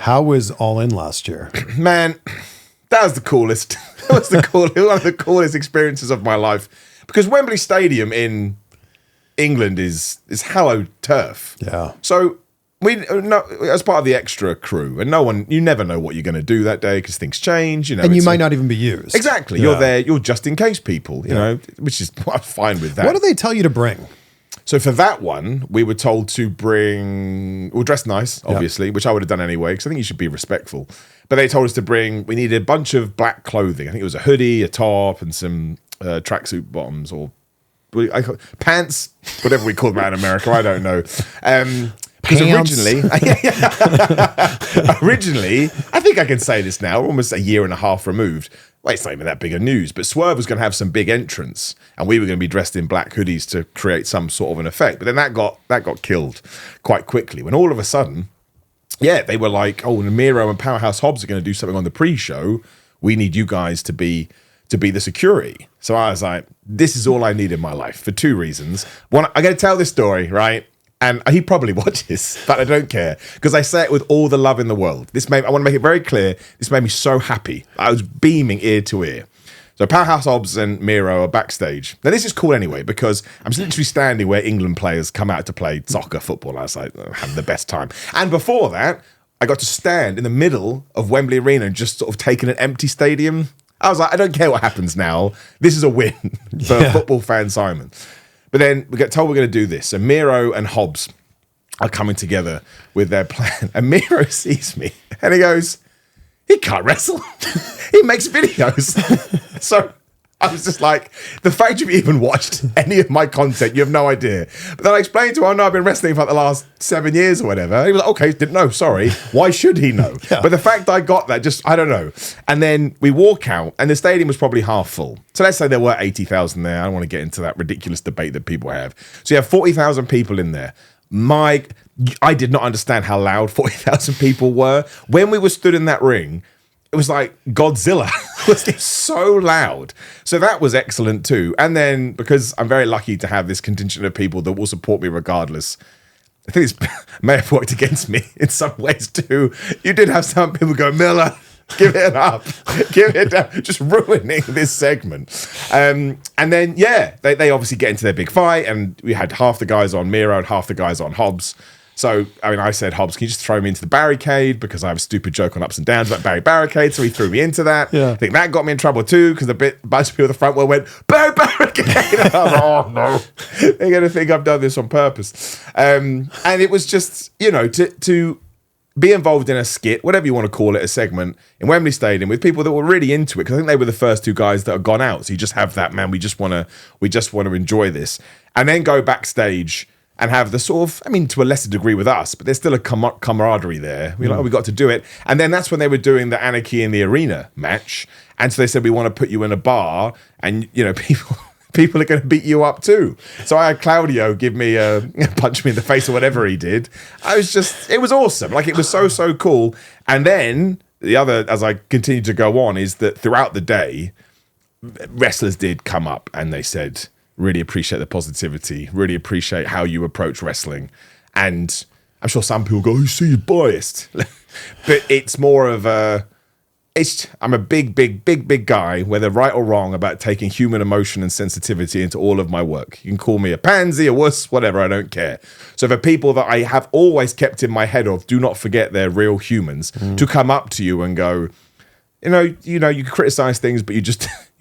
How was All In last year? Man, that was the coolest. That was one of the coolest experiences of my life. Because Wembley Stadium in England is hallowed turf. Yeah. So as part of the extra crew, and you never know what you're going to do that day because things change. And you might not even be used. Exactly. You're there. You're just in case people. You know, which is I'm fine with that. What do they tell you to bring? So for that one, we were told to bring, dress nice, obviously, which I would have done anyway, because I think you should be respectful. But they told us we needed a bunch of black clothing. I think it was a hoodie, a top, and some tracksuit bottoms or pants, whatever we call them out in America. I don't know. Because originally, I think I can say this now, almost a year and a half removed. Well, it's not even that big of news, but Swerve was going to have some big entrance, and we were going to be dressed in black hoodies to create some sort of an effect. But then that got killed quite quickly when all of a sudden, they were like, "Oh, Miro and Powerhouse Hobbs are going to do something on the pre-show. We need you guys to be the security." So I was like, "This is all I need in my life for two reasons. One, I'm going to tell this story, right?" And he probably watches, but I don't care because I say it with all the love in the world. I want to make it very clear. This made me so happy. I was beaming ear to ear. So Powerhouse Hobbs and Miro are backstage. Now this is cool anyway because I'm literally standing where England players come out to play soccer, football. I was like having the best time. And before that, I got to stand in the middle of Wembley Arena and just sort of take in an empty stadium. I was like, I don't care what happens now. This is a win for football fan Simon. But then we get told we're going to do this. So Miro and Hobbs are coming together with their plan. And Miro sees me and he goes, he can't wrestle. He makes videos. So I was just like, the fact you've even watched any of my content, you have no idea. But then I explained to him, I've been wrestling for like the last 7 years or whatever. He was like, okay, didn't know, sorry. Why should he know? But the fact I got that, I don't know. And then we walk out and the stadium was probably half full. So let's say there were 80,000 there. I don't want to get into that ridiculous debate that people have. So you have 40,000 people in there. I did not understand how loud 40,000 people were. When we were stood in that ring, it was like Godzilla. It was so loud. So that was excellent too. And then because I'm very lucky to have this contingent of people that will support me regardless, I think this may have worked against me in some ways too. You did have some people go, Miller, give it up. Give it up. Just ruining this segment. And then, they obviously get into their big fight and we had half the guys on Miro and half the guys on Hobbs. So, I mean, I said, Hobbs, can you just throw me into the barricade? Because I have a stupid joke on ups and downs about Barry Barricade. So he threw me into that. I think that got me in trouble too, because a bunch of people at the front row went, Barry Barricade. And I was like, oh no. They're going to think I've done this on purpose. And it was just, to be involved in a skit, whatever you want to call it, a segment in Wembley Stadium with people that were really into it. Because I think they were the first two guys that had gone out. So you just have that, man, we just want to enjoy this. And then go backstage and have the sort of, I mean, to a lesser degree with us, but there's still a camaraderie there. We got to do it. And then that's when they were doing the Anarchy in the Arena match. And so they said, we want to put you in a bar and, people are going to beat you up too. So I had Claudio give me punch me in the face or whatever he did. It was awesome. Like it was so cool. And then the other, as I continued to go on, is that throughout the day, wrestlers did come up and they said, really appreciate the positivity, really appreciate how you approach wrestling. And I'm sure some people go, you see, you're biased. But it's more of I'm a big guy, whether right or wrong, about taking human emotion and sensitivity into all of my work. You can call me a pansy, a wuss, whatever, I don't care. So for people that I have always kept in my head of, do not forget they're real humans, to come up to you and go, you can criticize things, but you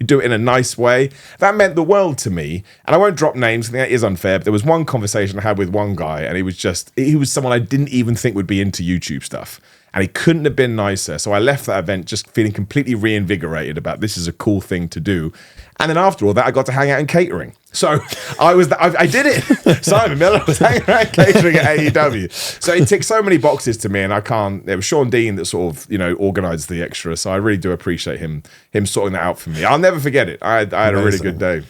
do it in a nice way. That meant the world to me. And I won't drop names, I think that is unfair, but there was one conversation I had with one guy, and he was someone I didn't even think would be into YouTube stuff. And he couldn't have been nicer. So I left that event just feeling completely reinvigorated about this is a cool thing to do. And then after all that, I got to hang out in catering. So I did it. Simon Miller was hanging around catering at AEW. So it ticked so many boxes to me, and it was Sean Dean that sort of, organized the extra. So I really do appreciate him sorting that out for me. I'll never forget it. I had a really good day.